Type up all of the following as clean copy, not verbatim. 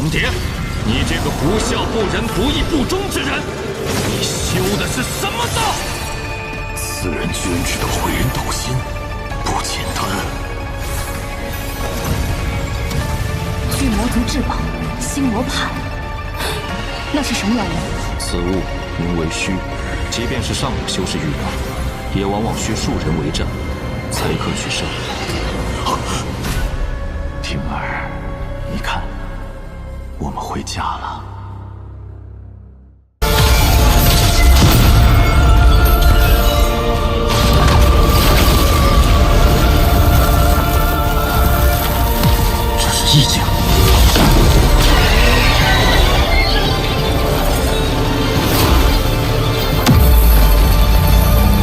红蝶，你这个不孝不仁不义不忠之人，你修的是什么道？此人居然知道毁人道心，不简单。巨魔族至宝星魔盘，那是什么玩意？此物名为虚，即便是上古修士遇到，也往往需数人为阵，才可取胜。婷儿，你看，我们回家了。这是意境。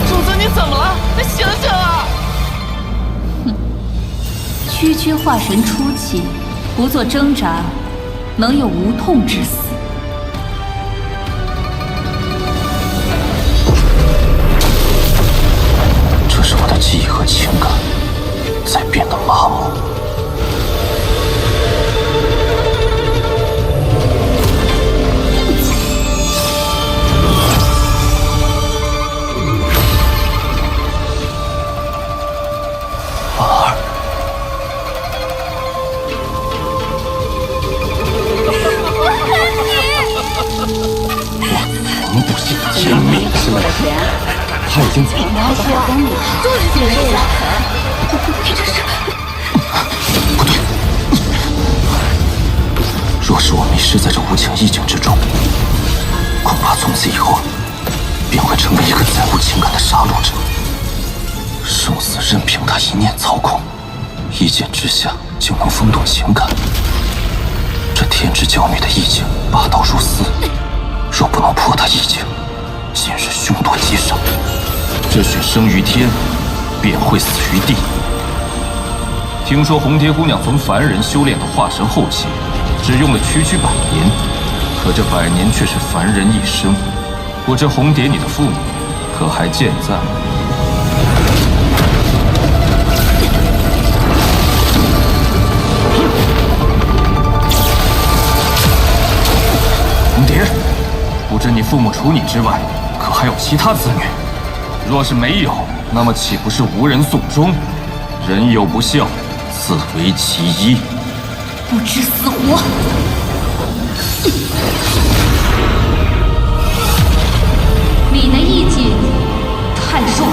主子，你怎么了？你醒醒啊！区区化神初期，不做挣扎，能有无痛之死？这是我的记忆和情感在变得麻木。天命是我田，他已经走了。你要说就是这个家你这是不对。若是我迷失在这无情意境之中，恐怕从此以后便会成为一个再无情感的杀戮者，生死任凭他一念操控，一剑之下就能风动情感。这天之娇女的意境霸道如斯，若不能破她意境，今日凶多吉少。这许生于天，便会死于地。听说红蝶姑娘从凡人修炼到化神后期，只用了区区100年，可这100年却是凡人一生。不知红蝶你的父母可还健在？红蝶，不知你父母除你之外，可还有其他子女？若是没有，那么岂不是无人送终？人有不孝，自为其一。不知死活！你的意境太弱。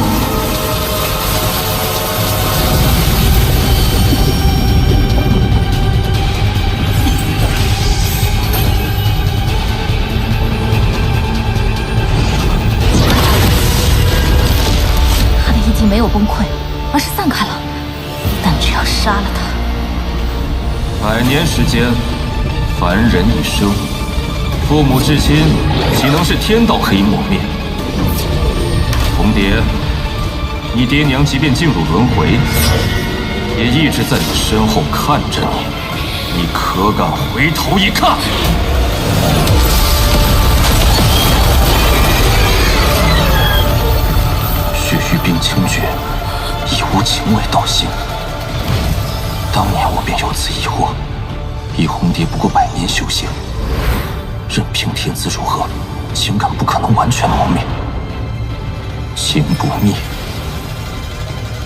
他的意境没有崩溃，而是散开了。但只要杀了他，100年时间，凡人一生，父母至亲岂能是天道可以抹灭？红蝶，你爹娘即便进入轮回，也一直在你身后看着你，你可敢回头一看？血与冰清绝，已无情味道心。当年我便有此疑惑，以红蝶不过100年修行，任凭天资如何，情感不可能完全磨灭。情不灭，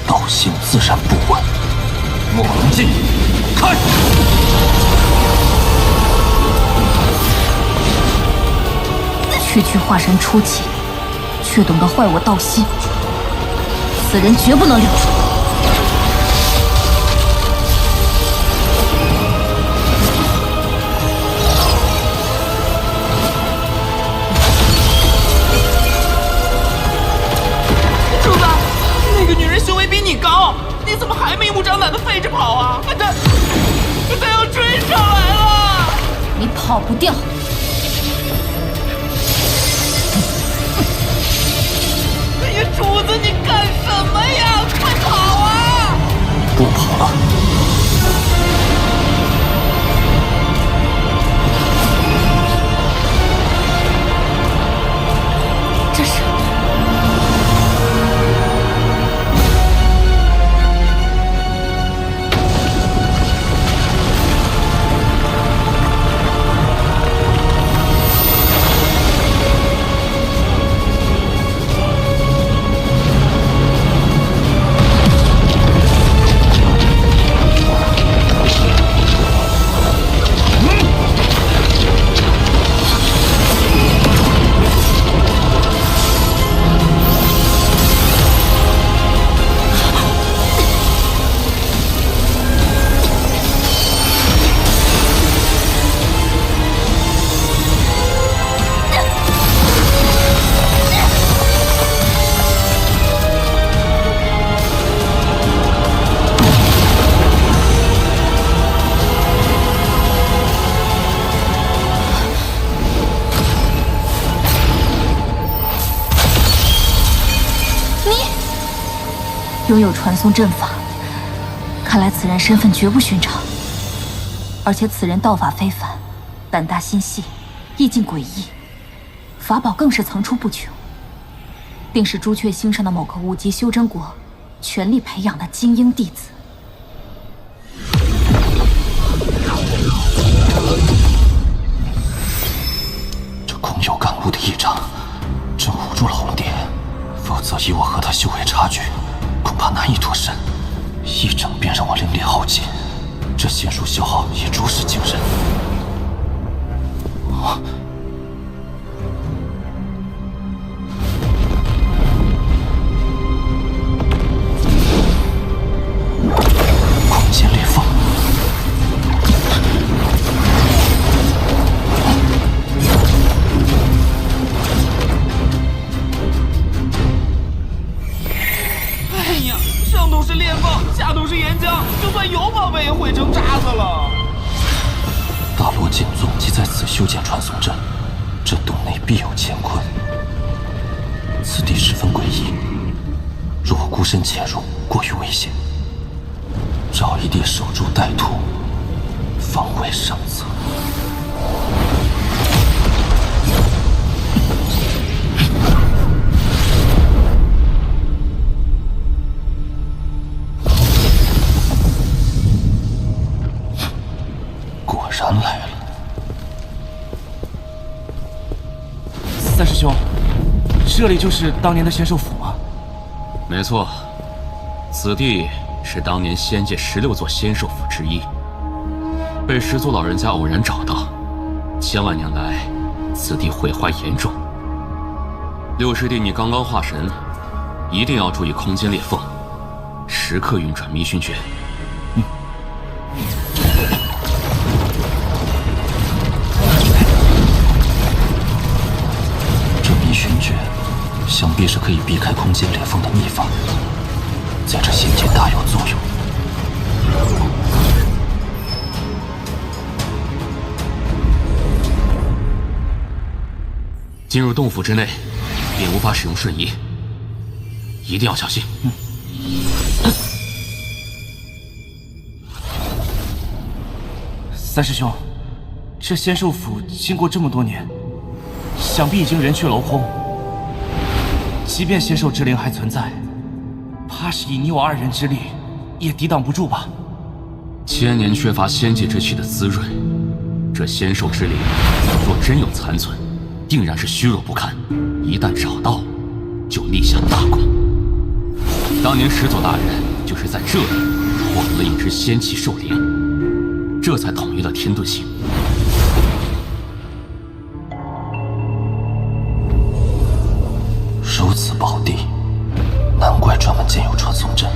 道心自然不稳。莫龙镜，开！区区化神初期，却懂得坏我道心，此人绝不能留住。你怎么还明目张胆的飞着跑啊？他要追上来了！你跑不掉。哎呀，主子，你干什么呀？快跑啊！不跑了。这是。拥有传送阵法，看来此人身份绝不寻常。而且此人道法非凡，胆大心细，意境诡异，法宝更是层出不穷，定是朱雀星上的某个5级修真国全力培养的精英弟子。这空有感悟的一掌，真唬住了红蝶。否则以我和他修为差距，恐怕难以脱身。一掌便让我灵力耗尽，这仙术消耗也着实惊人。空间裂缝。哎呀，上头是裂缝，下头是岩浆，就算有宝贝也毁成渣子了。大罗剑宗即在此修建传送阵，这洞内必有乾坤。此地十分诡异，若我孤身潜入，过于危险。找一地守株待兔，方为上策。果然来了。三师兄，这里就是当年的仙兽府吗？没错，此地是当年仙界16座仙兽府之一，被始祖老人家偶然找到。千万年来，此地毁坏严重。六师弟，你刚刚化神，一定要注意空间裂缝，时刻运转迷熏诀。这迷熏诀，想必是可以避开空间裂缝的秘法，在这仙界大有作用。进入洞府之内，便无法使用瞬移，一定要小心。三师兄，这仙兽府经过这么多年，想必已经人去楼空。即便仙兽之灵还存在，怕是以你我2人之力，也抵挡不住吧？千年缺乏仙界之气的滋润，这仙兽之灵若真有残存，定然是虚弱不堪。一旦找到，就立下大功。当年始祖大人就是在这里获得了一只仙气兽灵，这才统一了天遁星。如此宝地，难怪专门建有传送阵。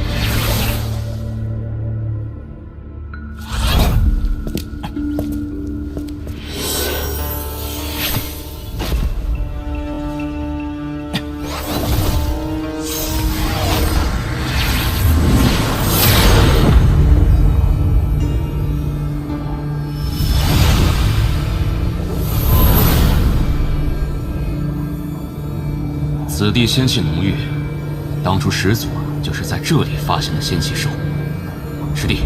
此地仙气浓郁，当初始祖就是在这里发现的仙气兽。师弟，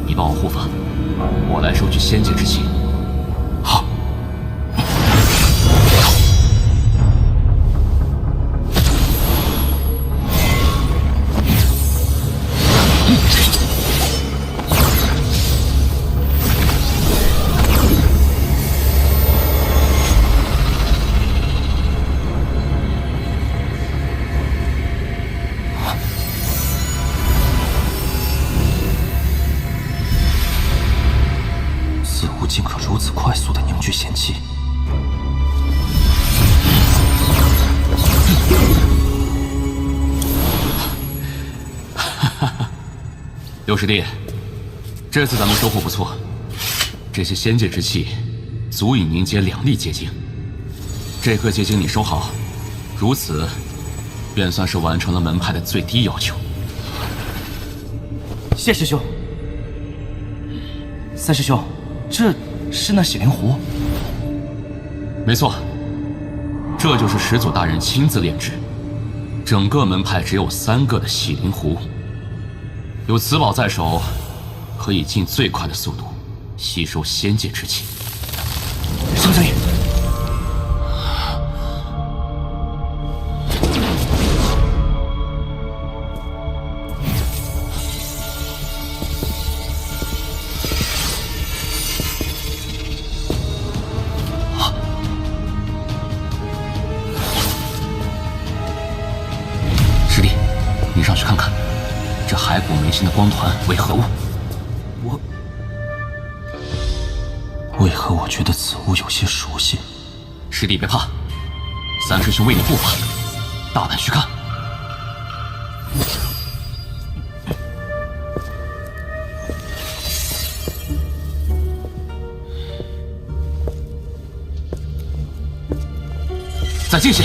你帮我护法，我来收取仙界之气。好。似乎竟可如此快速地凝聚仙气。六师弟，这次咱们收获不错，这些仙界之气足以凝结2粒结晶。这颗结晶你收好，如此便算是完成了门派的最低要求。谢师兄。三师兄，这是那洗灵壶？没错，这就是始祖大人亲自炼制，整个门派只有3个的洗灵壶。有此宝在手，可以尽最快的速度吸收仙界之气。上将军，师弟，你上去看看，这骸骨眉心的光团为何物？为何我觉得此物有些熟悉？师弟别怕，三师兄为你护法，大胆去看。再近些。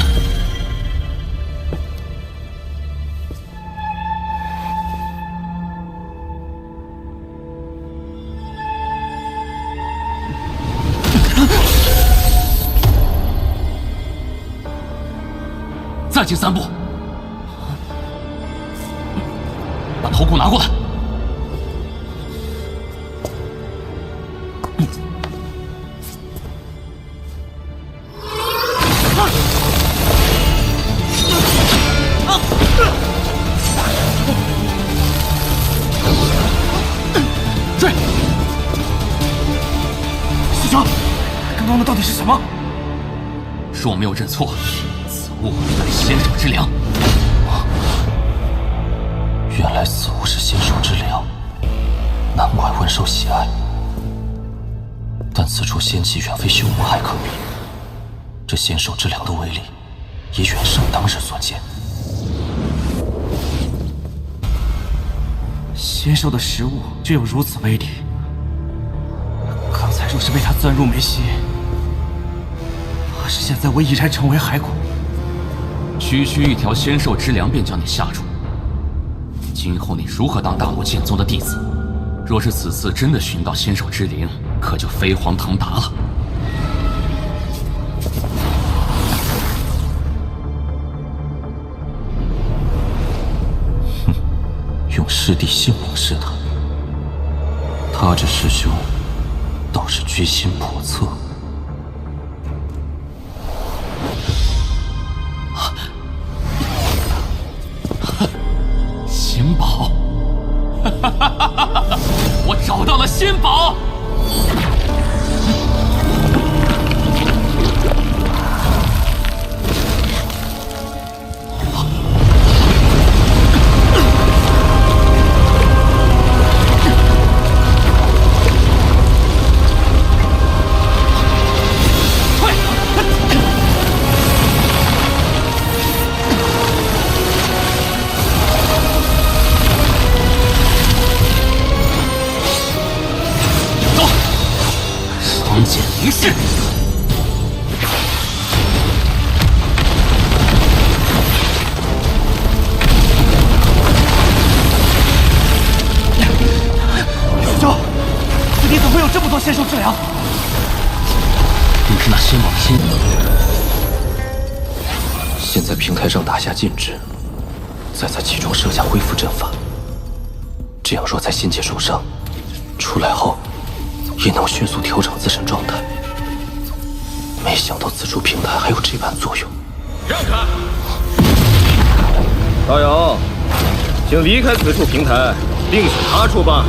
再进3步，把头骨拿过来。追！师兄，刚刚的到底是什么？若没有认错，物乃仙兽之粮。原来此物是仙兽之粮，难怪温受喜爱。但此处仙气远非修魔海可比，这仙兽之粮的威力也远胜当日所见。仙兽的食物就有如此威力，刚才若是被他钻入眉心，怕是现在我已然成为骸骨。区区一条仙兽之粮便将你吓住，今后你如何当大魔剑宗的弟子？若是此次真的寻到仙兽之灵，可就飞黄腾达了。哼，用师弟性命试他，他这师兄倒是居心叵测。仙宝，我找到了仙宝！双剑凝视，师兄，此地怎么会有这么多仙兽之粮？定是那仙宝的仙。先在平台上打下禁制，再在其中设下恢复阵法，这样若在仙界受伤，出来后也能迅速调整自身状态。没想到此处平台还有这般作用。让开！道友，请离开此处平台，另选他处吧。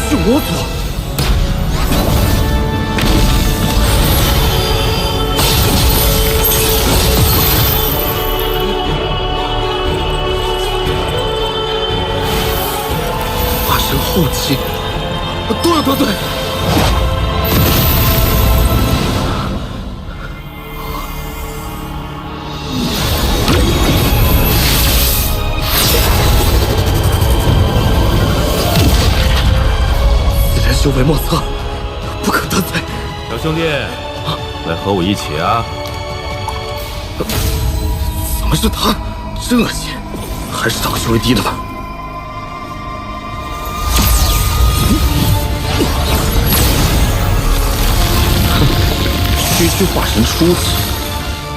是我祖。后期都要得罪。此人修为莫测，不可得罪。小兄弟，来和我一起啊！怎么是他？真恶心！还是找个修为低的吧。区区化神初期，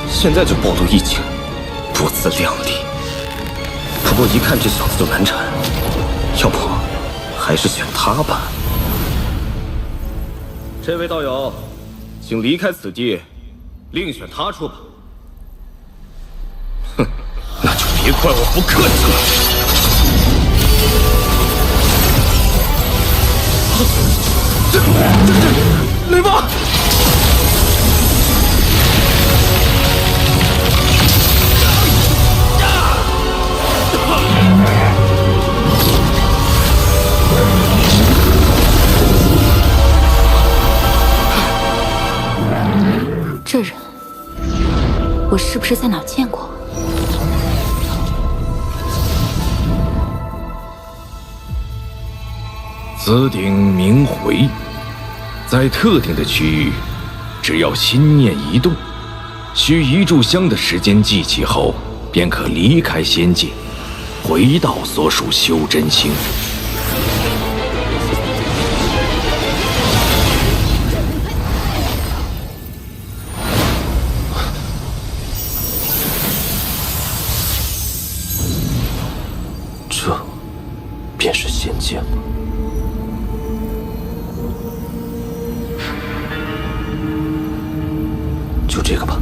现在就暴露异境，不自量力。不过一看这小子就难缠，要不还是选他吧。这位道友，请离开此地，另选他处吧。哼，那就别怪我不客气了。雷王！这人，我是不是在哪儿见过？此鼎名回，在特定的区域，只要心念一动，需一炷香的时间记起后，便可离开仙界，回到所属修真星。这便是仙界吗？就这个吧。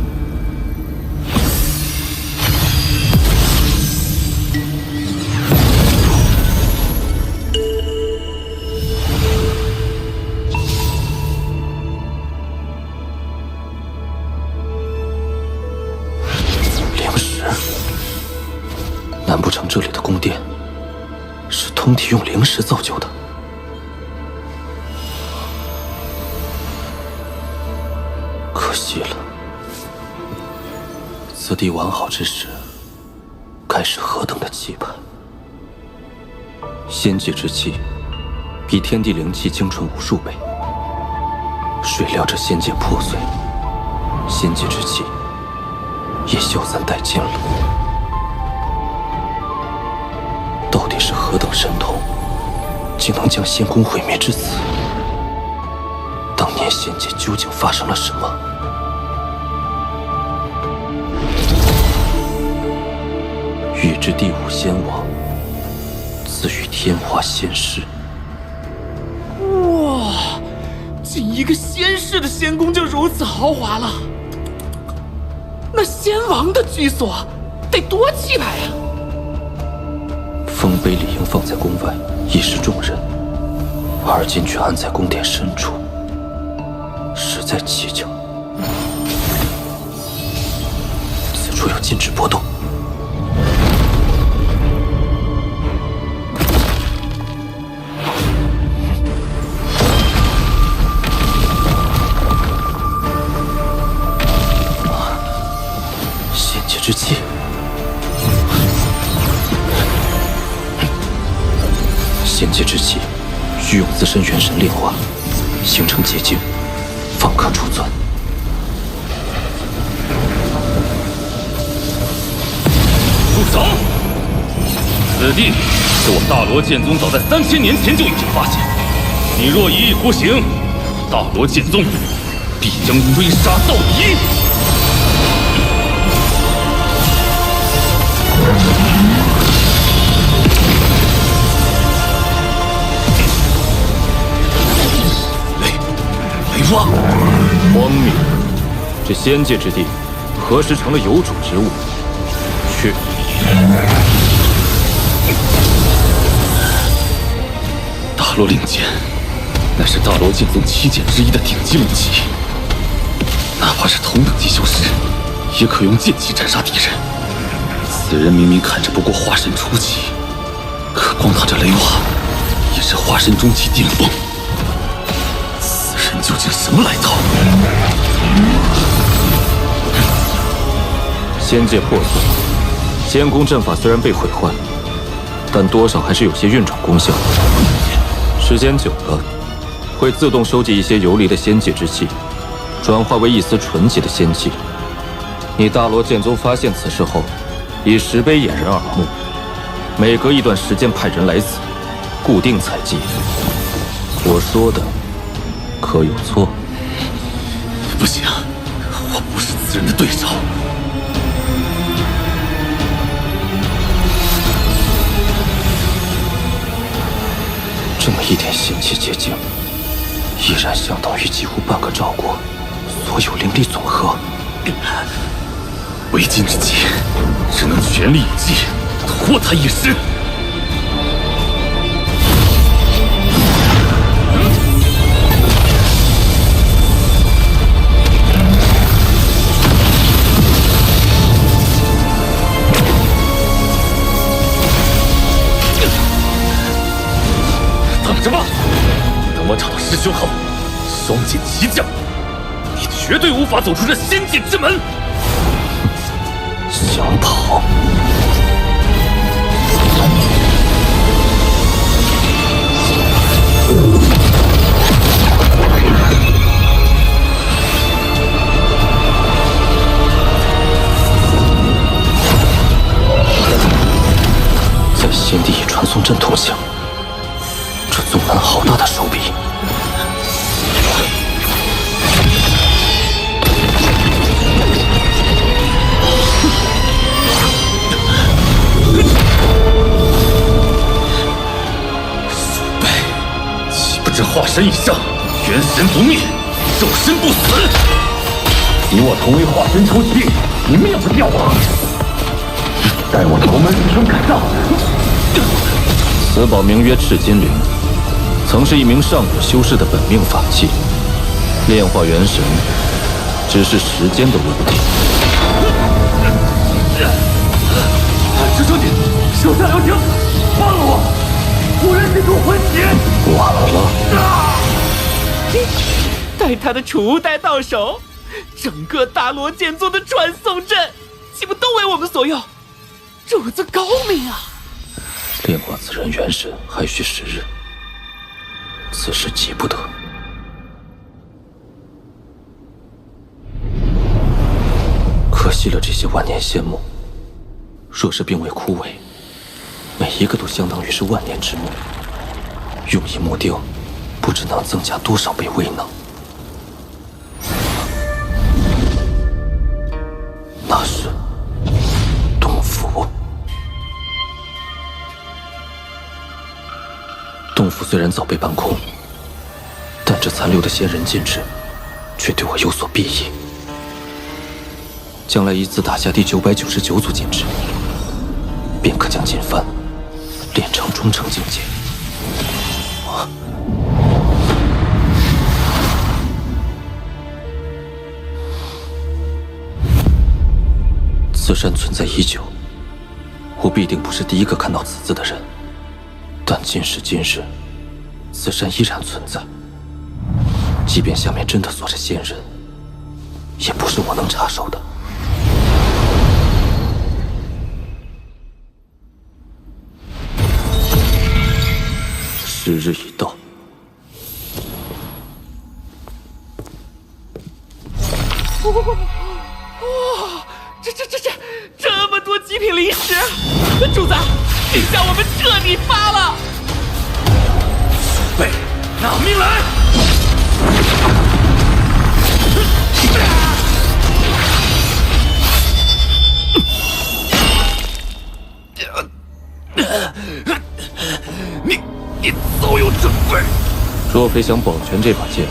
灵石，难不成这里的宫殿是通体用灵石造就的？可惜了。此地完好之时，该是何等的气派！仙界之气，比天地灵气精纯无数倍。谁料这仙界破碎，仙界之气也消散殆尽了。到底是何等神通，竟能将仙宫毁灭至此？当年仙界究竟发生了什么？欲知第五仙王，自与天华仙师。哇，仅一个仙室的仙宫就如此豪华了，那仙王的居所得多气派呀！丰碑理应放在宫外，以示众人，而今却安在宫殿深处，实在蹊跷。此处有禁止波动。仙界之气。仙界之气，需用自身元神炼化，形成结晶，方可储存。住手！此地是我大罗剑宗早在3000年前就已经发现，你若一意孤行，大罗剑宗必将追杀到底！雷王，荒谬！这仙界之地，何时成了有主之物？去！大罗令箭，乃是大罗剑宗7剑之一的顶级武器，哪怕是同等级修士，也可用剑气斩杀敌人。此人明明看着不过化神初期，可光他这雷瓦，也是化神中期顶峰。此人究竟什么来头？仙界破碎，仙宫阵法虽然被毁坏，但多少还是有些运转功效。时间久了，会自动收集一些游离的仙界之气，转化为一丝纯洁的仙气。你大罗剑宗发现此事后，以石碑掩人耳目，每隔一段时间派人来此，固定采集。我说的可有错？不行，此人的对手。这么一点仙气结晶，依然相当于几乎半个赵国所有灵力总和。为今之计，只能全力以继，拖他一时。等着吧，等我找到师兄后，双剑齐降，你绝对无法走出这仙界之门。想跑？在先帝以传送阵投降，这宗门好大的手笔！这化神以上，元神不灭，肉身不死。与我同为化神初期，你灭不掉我。待我头门一声赶到。此宝名曰赤金灵，曾是一名上古修士的本命法器，炼化元神只是时间的问题。师兄弟，手下留情，放了我！无人进入魂血。晚了。待他的储物袋到手，整个大罗剑宗的传送阵，岂不都为我们所用？主子高明啊！炼化此人元神还需时日，此事急不得。可惜了这些万年仙木，若是并未枯萎，每一个都相当于是万年之木，用以木雕，不知能增加多少倍威能。那是洞府。洞府虽然早被搬空，但这残留的仙人禁制，却对我有所裨益。将来一次打下第999组禁制，便可将锦幡炼成中层境界。此山存在已久，我必定不是第一个看到此字的人。但今时今日，此山依然存在。即便下面真的锁着仙人，也不是我能插手的。时日已到。哇，这么多极品灵石，主子，这下我们彻底发了！喂，拿命来！你早有准备。若非想保全这把剑，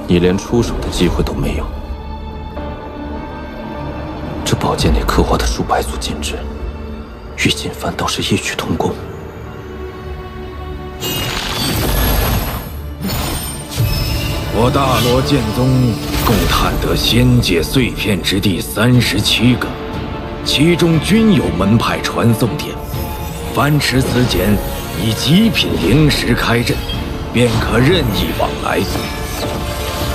你连出手的机会都没有。这宝剑内刻画的数百组禁制，与锦幡倒是异曲同工。我大罗剑宗共探得仙界碎片之地37个，其中均有门派传送点。凡持此剑，以极品灵石开阵，便可任意往来。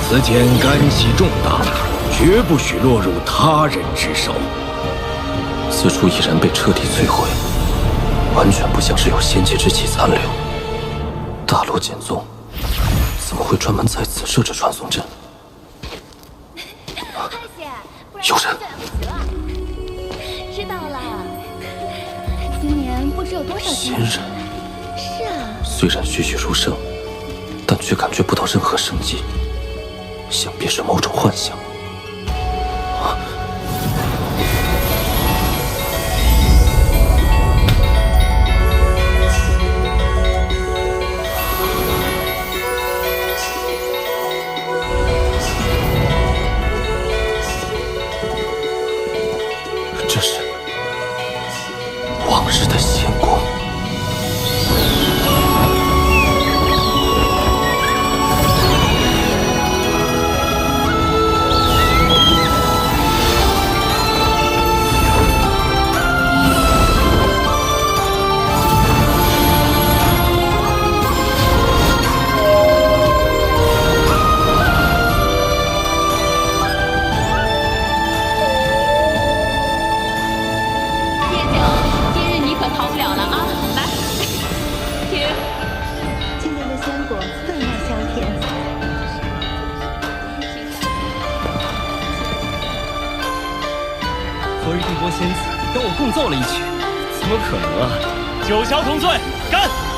此剑干系重大，绝不许落入他人之手。此处已然被彻底摧毁，完全不像是有仙界之气残留。大罗剑宗怎么会专门在此设置传送阵？有人！知道了。今年不知有多少仙人。是啊。虽然栩栩如生，但却感觉不到任何生机，想必是某种幻象。啊！日的仙宫。昨日帝国仙子跟我共奏了一曲，怎么可能啊！九霄同醉，干！